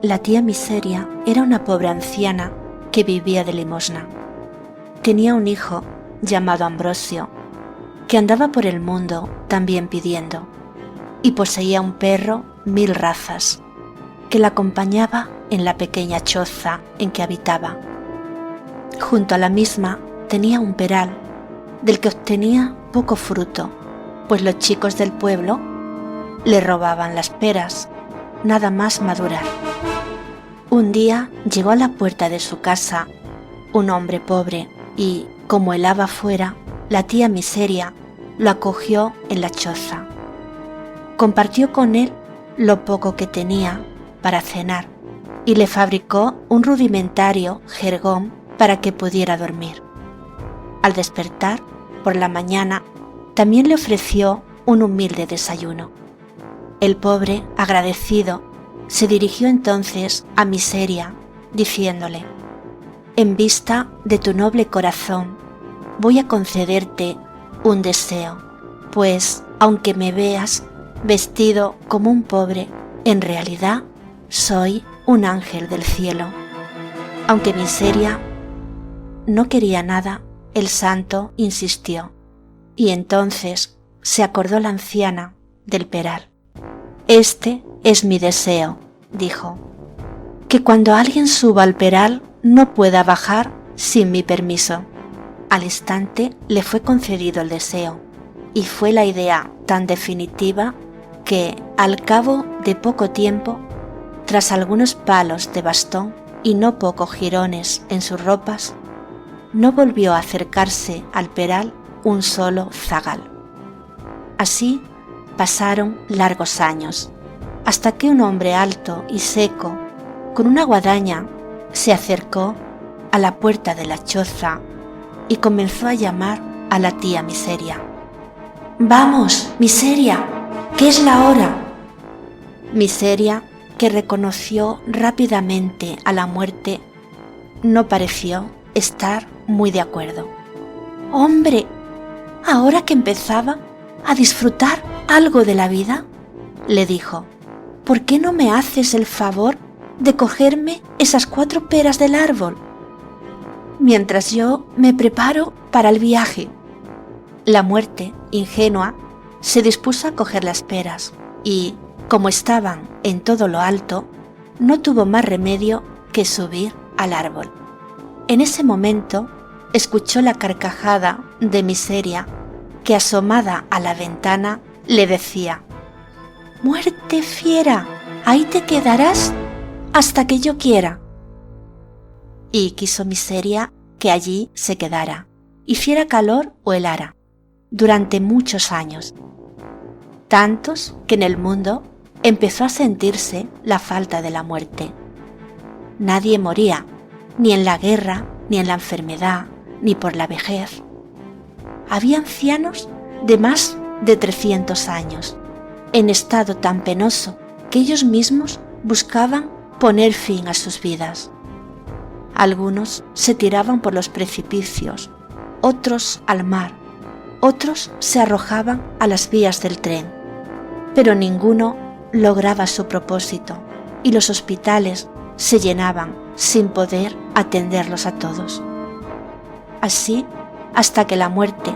La tía Miseria era una pobre anciana que vivía de limosna. Tenía un hijo llamado Ambrosio, que andaba por el mundo también pidiendo, y poseía un perro 1000 razas, que la acompañaba en la pequeña choza en que habitaba. Junto a la misma tenía un peral, del que obtenía poco fruto, pues los chicos del pueblo le robaban las peras, nada más madurar. Un día llegó a la puerta de su casa un hombre pobre y, como helaba fuera, la tía Miseria lo acogió en la choza. Compartió con él lo poco que tenía para cenar y le fabricó un rudimentario jergón para que pudiera dormir. Al despertar, por la mañana, también le ofreció un humilde desayuno. El pobre, agradecido, se dirigió entonces a Miseria, diciéndole: «En vista de tu noble corazón, voy a concederte un deseo, pues, aunque me veas vestido como un pobre, en realidad soy un ángel del cielo». Aunque Miseria no quería nada, el santo insistió, y entonces se acordó la anciana del peral. «Este es mi deseo», dijo, «que cuando alguien suba al peral no pueda bajar sin mi permiso». Al instante le fue concedido el deseo, y fue la idea tan definitiva que, al cabo de poco tiempo, tras algunos palos de bastón y no pocos jirones en sus ropas, no volvió a acercarse al peral un solo zagal. Así pasaron largos años, hasta que un hombre alto y seco, con una guadaña, se acercó a la puerta de la choza y comenzó a llamar a la tía Miseria. «Vamos, Miseria, que es la hora». Miseria, que reconoció rápidamente a la muerte, no pareció estar muy de acuerdo. «Hombre, ahora que empezaba a disfrutar algo de la vida», le dijo, «¿por qué no me haces el favor de cogerme esas 4 peras del árbol, mientras yo me preparo para el viaje?» La muerte, ingenua, se dispuso a coger las peras y, como estaban en todo lo alto, no tuvo más remedio que subir al árbol. En ese momento escuchó la carcajada de Miseria, que asomada a la ventana le decía: «Muerte fiera, ahí te quedarás hasta que yo quiera». Y quiso Miseria que allí se quedara, hiciera calor o helara, durante muchos años, tantos que en el mundo empezó a sentirse la falta de la muerte. Nadie moría, ni en la guerra, ni en la enfermedad, ni por la vejez. Había ancianos de más de 300 años, en estado tan penoso que ellos mismos buscaban poner fin a sus vidas. Algunos se tiraban por los precipicios, otros al mar, otros se arrojaban a las vías del tren, pero ninguno lograba su propósito y los hospitales se llenaban sin poder atenderlos a todos. Así, hasta que la muerte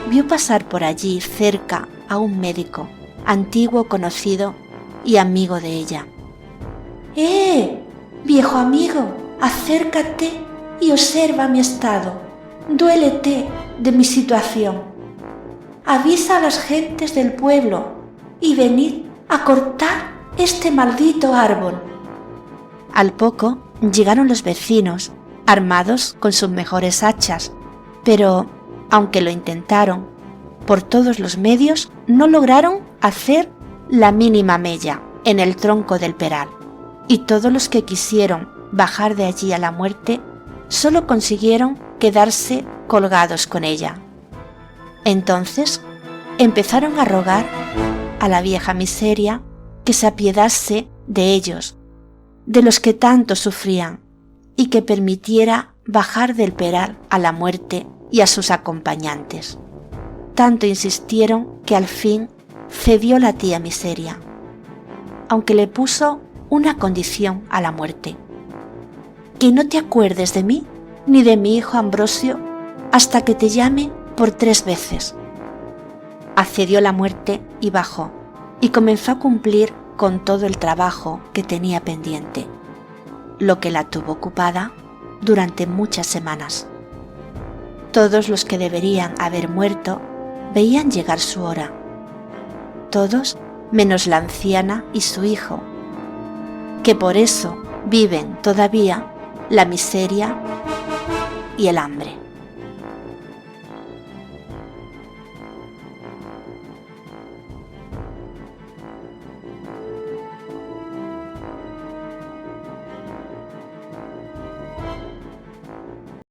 vio pasar por allí cerca a un médico, antiguo conocido y amigo de ella. Viejo amigo, acércate y observa mi estado. Duélete de mi situación. Avisa a las gentes del pueblo y venid a cortar este maldito árbol». Al poco llegaron los vecinos, armados con sus mejores hachas, pero, aunque lo intentaron por todos los medios, no lograron hacer la mínima mella en el tronco del peral, y todos los que quisieron bajar de allí a la muerte solo consiguieron quedarse colgados con ella. Entonces empezaron a rogar a la vieja Miseria que se apiadase de ellos, de los que tanto sufrían, y que permitiera bajar del peral a la muerte y a sus acompañantes. Tanto insistieron que al fin cedió la tía Miseria, aunque le puso una condición a la muerte: que no te acuerdes de mí ni de mi hijo Ambrosio hasta que te llame por 3 veces. Accedió la muerte y bajó, y comenzó a cumplir con todo el trabajo que tenía pendiente, lo que la tuvo ocupada durante muchas semanas. Todos los que deberían haber muerto veían llegar su hora. Todos menos la anciana y su hijo, que por eso viven todavía la miseria y el hambre.